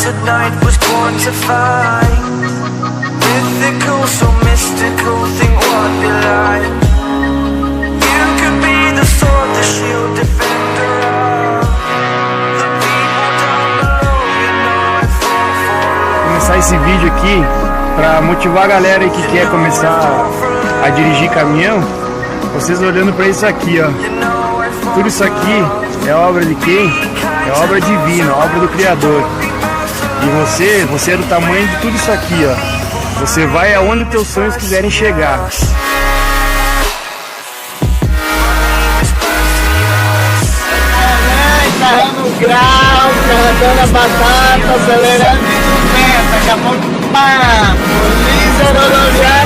tonight was born to find. Mythical, so mystical, think what they like. You could be the sword, the shield, defender of the people down below. You know I fall for Começar esse vídeo aqui para motivar a galera aí que quer começar a dirigir caminhão. Vocês olhando para isso aqui, ó. Tudo isso aqui é obra de quem? É obra divina, obra do Criador. E você é do tamanho de tudo isso aqui, ó. Você vai aonde teus sonhos quiserem chegar. Carregando o grau, carregando a batata, acelerando 50, daqui a pouco, pá, polícia rodoviária.